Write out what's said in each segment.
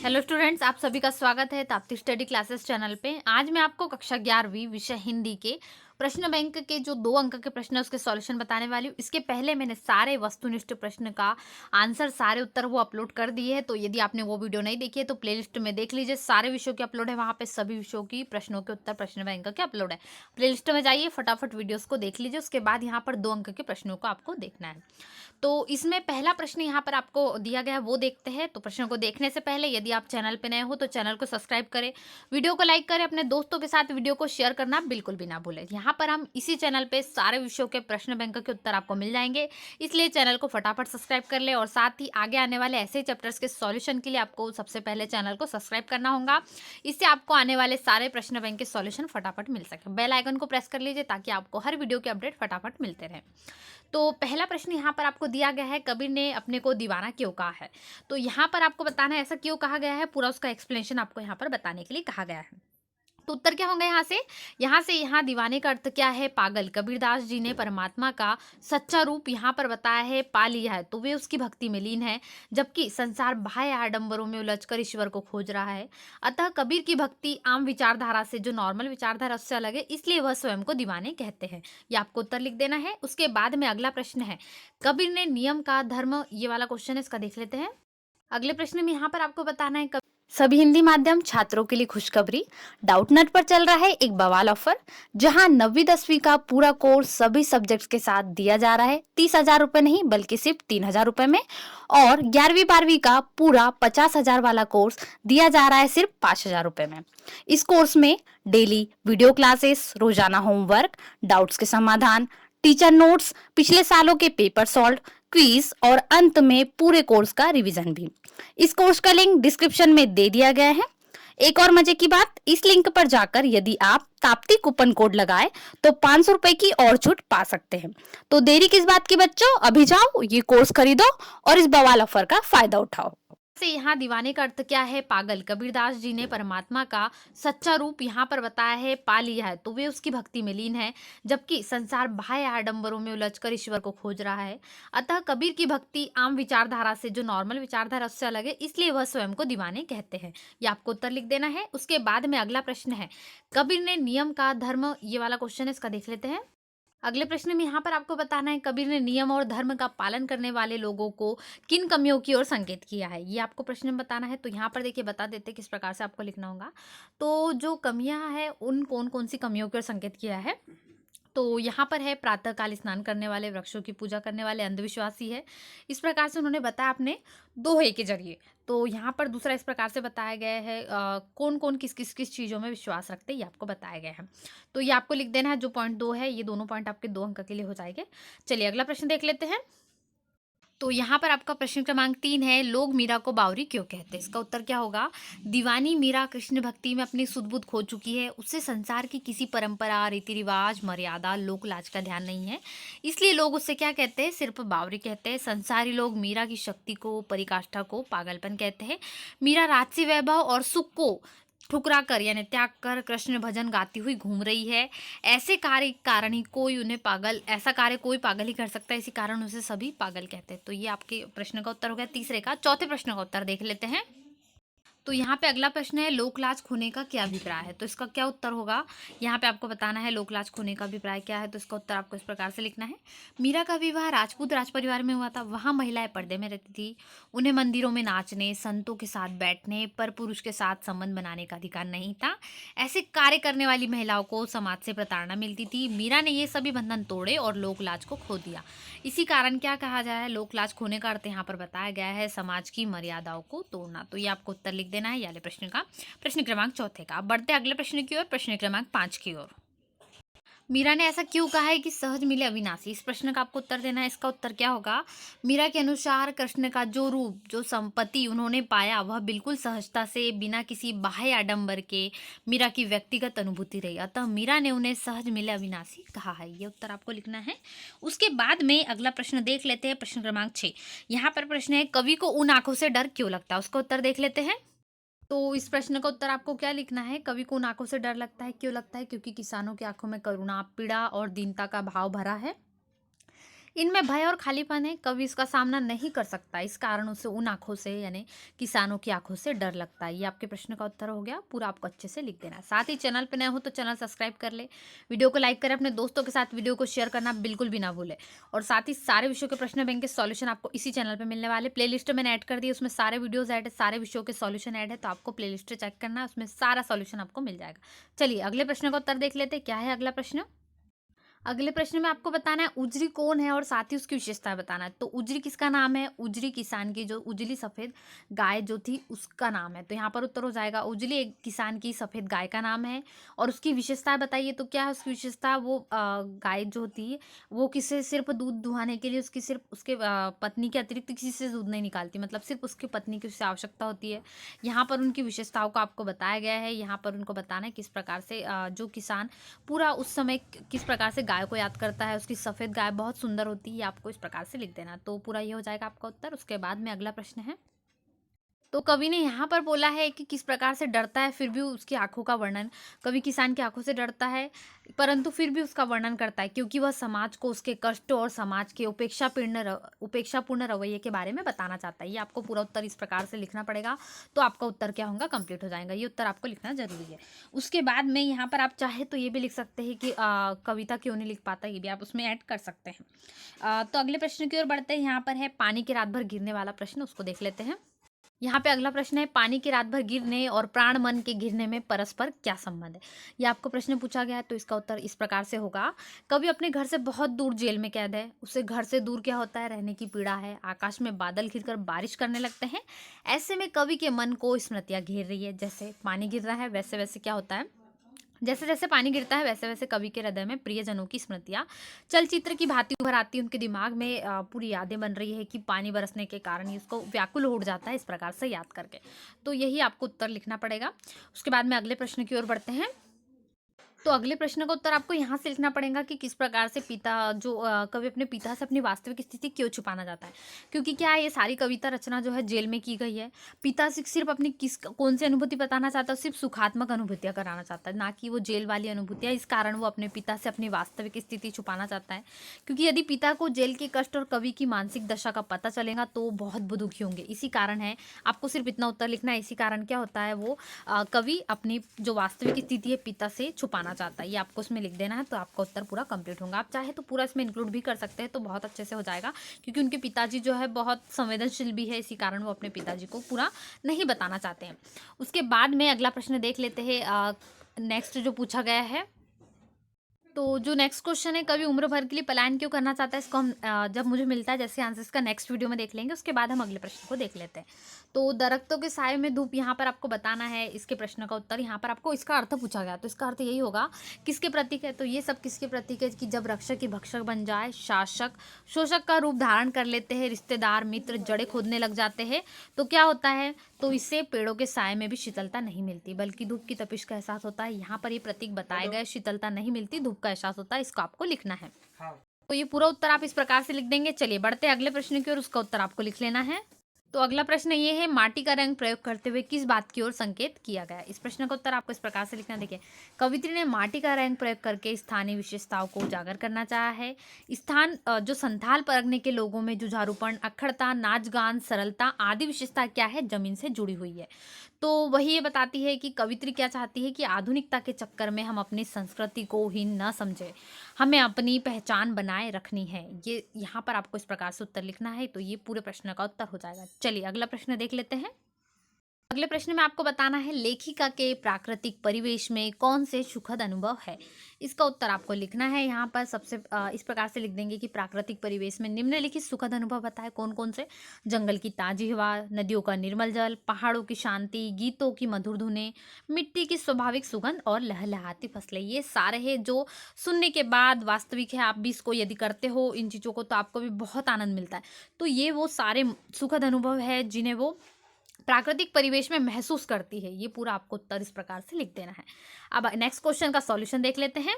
Hello students, आप सभी का स्वागत है ताप्ती स्टडी क्लासेस चैनल पे। आज मैं आपको कक्षा 11वीं विषय हिंदी के प्रश्न बैंक के जो 2 अंक के प्रश्न है उसके सॉल्यूशन बताने वाली हूँ। इसके पहले मैंने सारे वस्तुनिष्ठ प्रश्न का आंसर, सारे उत्तर वो अपलोड कर दिए हैं। तो यदि आपने वो वीडियो नहीं देखी है तो प्लेलिस्ट में देख लीजिए, सारे विषयों के अपलोड है, वहाँ पे सभी विषयों की प्रश्नों के उत्तर प्रश्न बैंक के अपलोड है। प्लेलिस्ट में जाइए, फटाफट वीडियोस को देख लीजिए। उसके बाद यहाँ पर 2 अंक के प्रश्नों को आपको देखना है। तो इसमें पहला प्रश्न यहाँ पर आपको दिया गया है, वो देखते हैं। तो प्रश्न को देखने से पहले यदि आप चैनल पे नए हो तो चैनल को सब्सक्राइब करें, वीडियो को लाइक करें, अपने दोस्तों के साथ वीडियो को शेयर करना बिल्कुल भी ना भूलें। यहाँ पर हम इसी चैनल पे सारे विषयों के प्रश्न बैंक के उत्तर आपको मिल जाएंगे, इसलिए चैनल को फटाफट सब्सक्राइब कर ले। और साथ ही आगे आने वाले ऐसे चैप्टर्स के सॉल्यूशन के लिए आपको सबसे पहले चैनल को सब्सक्राइब करना होगा। इससे आपको आने वाले सारे प्रश्न बैंक के सॉल्यूशन फटाफट मिल सके। बेल आइकन को प्रेस कर लीजिए ताकि आपको हर वीडियो के अपडेट फटाफट मिलते रहे। तो पहला प्रश्न यहाँ पर आपको दिया गया है, कबीर ने अपने को दीवाना क्यों कहा है। तो यहाँ पर आपको बताना है ऐसा क्यों कहा गया है, पूरा उसका एक्सप्लेनेशन आपको यहाँ पर बताने के लिए कहा गया है। तो उत्तर क्या होंगे यहाँ से यहाँ दीवाने का अर्थ क्या है, पागल। कबीरदास जी ने परमात्मा का सच्चा रूप यहाँ पर बताया है, पा लिया है, तो वे उसकी भक्ति में लीन है। जबकि संसार बाह्य आडंबरों में उलझकर ईश्वर को खोज रहा है। अतः कबीर की भक्ति आम विचारधारा से, जो नॉर्मल विचारधारा उससे अलग है, इसलिए वह स्वयं को दीवाने कहते हैं। ये आपको उत्तर लिख देना है। उसके बाद में अगला प्रश्न है, कबीर ने नियम का धर्म, ये वाला क्वेश्चन है, इसका देख लेते हैं। अगले प्रश्न में यहाँ पर आपको बताना है, सभी हिंदी माध्यम छात्रों के लिए खुशखबरी। डाउटनट पर चल रहा है एक बवाल ऑफर, जहां 9वीं-10वीं का पूरा कोर्स सभी सब्जेक्ट्स के साथ दिया जा रहा है 30,000 रुपए नहीं बल्कि सिर्फ 3,000 रुपए में। और 11वीं-12वीं का पूरा 50,000 वाला कोर्स दिया जा रहा है सिर्फ 5,000 रुपए में। इस कोर्स में डेली वीडियो क्लासेस, रोजाना होमवर्क, डाउट्स के समाधान, टीचर नोट्स, पिछले सालों के पेपर सॉल्व, क्विज और अंत में पूरे कोर्स का रिवीजन भी। इस कोर्स का लिंक डिस्क्रिप्शन में दे दिया गया है। एक और मजे की बात, इस लिंक पर जाकर यदि आप ताप्ती कूपन कोड लगाए तो 500 रुपए की और छूट पा सकते हैं। तो देरी किस बात की बच्चों, अभी जाओ ये कोर्स खरीदो और इस बवाल ऑफर का फायदा उठाओ। से यहाँ दीवाने का अर्थ क्या है, पागल। कबीरदास जी ने परमात्मा का सच्चा रूप यहाँ पर बताया है, पा लिया है, तो वे उसकी भक्ति में लीन है। जबकि संसार बाह्य आडंबरों में उलझकर ईश्वर को खोज रहा है। अतः कबीर की भक्ति आम विचारधारा से, जो नॉर्मल विचारधारा उससे अलग है, इसलिए वह स्वयं को दीवाने कहते हैं। ये आपको उत्तर लिख देना है। उसके बाद में अगला प्रश्न है, कबीर ने नियम का धर्म, ये वाला क्वेश्चन है, इसका देख लेते हैं। अगले प्रश्न में यहाँ पर आपको बताना है, कबीर ने नियम और धर्म का पालन करने वाले लोगों को किन कमियों की ओर संकेत किया है। ये आपको प्रश्न में बताना है। तो यहाँ पर देखिए बता देते किस प्रकार से आपको लिखना होगा। तो जो कमियां हैं उन कौन कौन सी कमियों की ओर संकेत किया है। तो यहाँ पर है, प्रातःकाल स्नान करने वाले, वृक्षों की पूजा करने वाले, अंधविश्वासी है। इस प्रकार से उन्होंने बताया अपने दोहे के जरिए। तो यहाँ पर दूसरा इस प्रकार से बताया गया है, कौन कौन किस किस किस चीज़ों में विश्वास रखते हैं, ये आपको बताया गया है। तो ये आपको लिख देना है। जो पॉइंट 2 है, ये दोनों पॉइंट आपके 2 अंक के लिए हो जाएंगे। चलिए अगला प्रश्न देख लेते हैं। तो यहाँ पर आपका प्रश्न क्रमांक 3 है, लोग मीरा को बावरी क्यों कहते हैं। इसका उत्तर क्या होगा, दीवानी मीरा कृष्ण भक्ति में अपनी सुध-बुध खो चुकी है। उससे संसार की किसी परंपरा, रीति रिवाज, मर्यादा, लोक लाज का ध्यान नहीं है, इसलिए लोग उससे क्या कहते हैं, सिर्फ बावरी कहते हैं। संसारी लोग मीरा की शक्ति को, पराकाष्ठा को पागलपन कहते हैं। मीरा राजसी वैभव और सुख को ठुकरा कर यानी त्याग कर कृष्ण भजन गाती हुई घूम रही है। ऐसे कार्य कारण ही कोई उन्हें पागल, ऐसा कार्य कोई पागल ही कर सकता है, इसी कारण उसे सभी पागल कहते हैं। तो ये आपके प्रश्न का उत्तर हो गया तीसरे का। चौथे प्रश्न का उत्तर देख लेते हैं। तो यहाँ पे अगला प्रश्न है, लोकलाज खोने का क्या अभिप्राय है। तो इसका क्या उत्तर होगा, यहाँ पे आपको बताना है लोकलाज खोने का अभिप्राय क्या है। तो इसका उत्तर आपको इस प्रकार से लिखना है, मीरा का विवाह राजपूत राज परिवार में हुआ था। वहाँ महिलाएं पर्दे में रहती थी। उन्हें मंदिरों में नाचने, संतों के साथ बैठने, पर पुरुष के साथ संबंध बनाने का अधिकार नहीं था। ऐसे कार्य करने वाली महिलाओं को समाज से प्रताड़ना मिलती थी। मीरा ने ये सभी बंधन तोड़े और लोकलाज को खो दिया। इसी कारण क्या कहा जाए है, लोकलाज खोने का अर्थ यहाँ पर बताया गया है, समाज की मर्यादाओं को तोड़ना। तो ये आपको उत्तर लिख देना है ये वाले प्रश्न का, प्रश्न क्रमांक चौथे का। अब बढ़ते अगले प्रश्न की ओर, प्रश्न क्रमांक 5 की ओर। मीरा ने ऐसा क्यों कहा है कि सहज मिले अविनाशी। इस प्रश्न का आपको उत्तर देना है। इसका उत्तर क्या होगा, मीरा के अनुसार कृष्ण का जो रूप, जो संपत्ति उन्होंने पाया, वह बिल्कुल सहजता से, बिना किसी बाह्य आडंबर के मीरा की व्यक्तिगत अनुभूति रही। अतः मीरा ने उन्हें सहज मिले अविनाशी कहा है। ये उत्तर आपको लिखना है। उसके बाद में अगला प्रश्न देख लेते हैं, प्रश्न क्रमांक 6। यहाँ पर प्रश्न है, कवि को उन आंखों से डर क्यों लगता है। उसका उत्तर देख लेते हैं। तो इस प्रश्न का उत्तर आपको क्या लिखना है, कवि को उन आंखों से डर लगता है, क्यों लगता है, क्योंकि किसानों की आंखों में करुणा, पीड़ा और दीनता का भाव भरा है। इनमें भय और खालीपन है, कवि इसका सामना नहीं कर सकता, इस कारण उसे उन आँखों से यानी किसानों की आँखों से डर लगता है। ये आपके प्रश्न का उत्तर हो गया, पूरा आपको अच्छे से लिख देना है। साथ ही चैनल पे नए हो तो चैनल सब्सक्राइब कर ले, वीडियो को लाइक करें, अपने दोस्तों के साथ वीडियो को शेयर करना बिल्कुल भी ना भूलें। और साथ ही सारे विषयों के प्रश्न बैंक के सॉल्यूशन आपको इसी चैनल पे मिलने वाले। प्लेलिस्ट मैंने ऐड कर दी है, उसमें सारे वीडियोज़ ऐड है, सारे विषयों के सॉल्यूशन ऐड है, तो आपको प्लेलिस्ट चेक करना है, उसमें सारा सॉल्यूशन आपको मिल जाएगा। चलिए अगले प्रश्न का उत्तर देख लेते हैं, क्या है अगला प्रश्न? अगले प्रश्न में आपको बताना है उजरी कौन है और साथ ही उसकी विशेषताएं बताना है। तो उजरी किसका नाम है? उजरी किसान की जो उजली सफेद गाय जो थी उसका नाम है। तो यहाँ पर उत्तर हो जाएगा उजली एक किसान की सफेद गाय का नाम है। और उसकी विशेषताएं बताइए, तो क्या है उसकी विशेषता? वो गाय जो थी वो किसे सिर्फ दूध दुहाने के लिए उसकी सिर्फ उसके पत्नी के अतिरिक्त किसी से दूध नहीं निकालती, मतलब सिर्फ उसकी पत्नी की उससे आवश्यकता होती है। यहाँ पर उनकी विशेषताओं को आपको बताया गया है। यहाँ पर उनको बताना है किस प्रकार से जो किसान पूरा उस समय किस प्रकार से गाय को याद करता है, उसकी सफ़ेद गाय बहुत सुंदर होती है, आपको इस प्रकार से लिख देना। तो पूरा ये हो जाएगा आपका उत्तर। उसके बाद में अगला प्रश्न है, तो कवि ने यहाँ पर बोला है कि किस प्रकार से डरता है फिर भी उसकी आँखों का वर्णन। कवि किसान की आँखों से डरता है, परंतु फिर भी उसका वर्णन करता है क्योंकि वह समाज को उसके कष्टों और समाज के उपेक्षापूर्ण रवैये के बारे में बताना चाहता है। ये आपको पूरा उत्तर इस प्रकार से लिखना पड़ेगा, तो आपका उत्तर क्या होगा? कंप्लीट हो जाएगा। ये उत्तर आपको लिखना ज़रूरी है। उसके बाद में यहाँ पर आप चाहे तो ये भी लिख सकते हैं कि कविता क्यों नहीं लिख पाता, ये भी आप उसमें ऐड कर सकते हैं। तो अगले प्रश्न की ओर बढ़ते हैं। यहाँ पर है पानी की रात भर गिरने वाला प्रश्न, उसको देख लेते हैं। यहाँ पे अगला प्रश्न है पानी की रात भर गिरने और प्राण मन के गिरने में परस्पर क्या संबंध है? ये आपको प्रश्न पूछा गया है, तो इसका उत्तर इस प्रकार से होगा। कवि अपने घर से बहुत दूर जेल में कैद है, उसे घर से दूर क्या होता है? रहने की पीड़ा है। आकाश में बादल घिरकर बारिश करने लगते हैं, ऐसे में कवि के मन को स्मृतियां घेर रही है। जैसे पानी गिर रहा है वैसे वैसे क्या होता है, जैसे जैसे पानी गिरता है वैसे वैसे कवि के हृदय में प्रियजनों की स्मृतियां चलचित्र की भांति उभर आती है। उनके दिमाग में पूरी यादें बन रही है कि पानी बरसने के कारण ही उसको व्याकुल हो जाता है, इस प्रकार से याद करके। तो यही आपको उत्तर लिखना पड़ेगा। उसके बाद में अगले प्रश्न की ओर बढ़ते हैं। तो अगले प्रश्न का उत्तर आपको यहाँ से लिखना पड़ेगा कि किस प्रकार से पिता जो कवि अपने पिता से अपनी वास्तविक स्थिति क्यों छुपाना चाहता है। क्योंकि क्या है, ये सारी कविता रचना जो है जेल में की गई है। पिता से सिर्फ अपनी किस कौन सी अनुभूति बताना चाहता है? सिर्फ सुखात्मक अनुभूतियां कराना चाहता है, ना कि वो जेल वाली अनुभूतियां। इस कारण वो अपने पिता से अपनी वास्तविक स्थिति छुपाना चाहता है। क्योंकि यदि पिता को जेल के कष्ट और कवि की मानसिक दशा का पता चलेगा तो वो बहुत दुखी होंगे। इसी कारण है, आपको सिर्फ इतना उत्तर लिखना है। इसी कारण क्या होता है, वो कवि अपनी जो वास्तविक स्थिति है पिता से छुपाना चाहता है। ये आपको उसमें लिख देना है, तो आपका उत्तर पूरा कंप्लीट होगा। आप चाहे तो पूरा इसमें इंक्लूड भी कर सकते हैं, तो बहुत अच्छे से हो जाएगा। क्योंकि उनके पिताजी जो है बहुत संवेदनशील भी है, इसी कारण वो अपने पिताजी को पूरा नहीं बताना चाहते हैं। उसके बाद में अगला प्रश्न देख लेते हैं। नेक्स्ट जो पूछा गया है, तो जो नेक्स्ट क्वेश्चन है, कभी उम्र भर के लिए पलायन क्यों करना चाहता है? इसको हम जब मुझे मिलता है जैसे आंसर इसका नेक्स्ट वीडियो में देख लेंगे। उसके बाद हम अगले प्रश्न को देख लेते हैं। तो दरख्तों के साए में धूप, यहाँ पर आपको बताना है इसके प्रश्न का उत्तर। यहाँ पर आपको इसका अर्थ पूछा गया, तो इसका अर्थ यही होगा किसके प्रतीक है। तो ये सब किसके प्रतीक है कि जब रक्षक की भक्षक बन जाए, शासक शोषक का रूप धारण कर लेते हैं, रिश्तेदार मित्र जड़ें खोदने लग जाते हैं, तो क्या होता है? तो इससे पेड़ों के साए में भी शीतलता नहीं मिलती, बल्कि धूप की तपिश का एहसास होता है। यहाँ पर ये प्रतीक बताए गए, शीतलता नहीं मिलती, धूप का एहसास होता है, इसको आपको लिखना है। तो ये पूरा उत्तर आप इस प्रकार से लिख देंगे। चलिए बढ़ते हैं अगले प्रश्न की ओर, उसका उत्तर आपको लिख लेना है। तो अगला प्रश्न ये है, माटी का रंग प्रयोग करते हुए किस बात की ओर संकेत किया गया है? इस प्रश्न का उत्तर आपको इस प्रकार से लिखना। देखिए, कवित्री ने माटी का रंग प्रयोग करके स्थानीय विशेषताओं को उजागर करना चाहा है। स्थान जो संथाल परगने के लोगों में जुझारूपन, अक्खड़ता, नाच गान, सरलता आदि विशेषता क्या है? जमीन से जुड़ी हुई है। तो वही ये बताती है कि कवित्री क्या चाहती है कि आधुनिकता के चक्कर में हम अपनी संस्कृति को हीन न समझे, हमें अपनी पहचान बनाए रखनी है। ये यहाँ पर आपको इस प्रकार से उत्तर लिखना है, तो ये पूरे प्रश्न का उत्तर हो जाएगा। चलिए अगला प्रश्न देख लेते हैं। अगले प्रश्न में आपको बताना है लेखिका के प्राकृतिक परिवेश में कौन से सुखद अनुभव है? इसका उत्तर आपको लिखना है। यहाँ पर सबसे इस प्रकार से लिख देंगे कि प्राकृतिक परिवेश में निम्नलिखित सुखद अनुभव बताए कौन कौन से? जंगल की ताजी हवा, नदियों का निर्मल जल, पहाड़ों की शांति, गीतों की मधुर धुनें, मिट्टी की स्वाभाविक सुगंध और लहलहाती फसलें। ये सारे हैं जो सुनने के बाद वास्तविक है। आप भी इसको यदि करते हो इन चीज़ों को, तो आपको भी बहुत आनंद मिलता है। तो ये वो सारे सुखद अनुभव है जिन्हें वो प्राकृतिक परिवेश में महसूस करती है। ये पूरा आपको उत्तर इस प्रकार से लिख देना है। अब नेक्स्ट क्वेश्चन का सॉल्यूशन देख लेते हैं।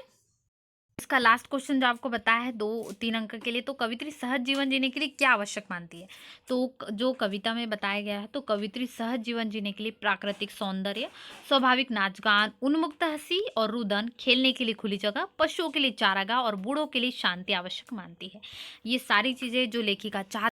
इसका लास्ट क्वेश्चन जो आपको बताया है 2-3 अंक के लिए, तो कवित्री सहज जीवन जीने के लिए क्या आवश्यक मानती है? तो जो कविता में बताया गया है, तो कवित्री सहज जीवन जीने के लिए प्राकृतिक सौंदर्य, स्वाभाविक नाच गान, उन्मुक्त हंसी और रुदन, खेलने के लिए खुली जगह, पशुओं के लिए चारागाह और बूढ़ों के लिए शांति आवश्यक मानती है। ये सारी चीजें जो लेखिका चाह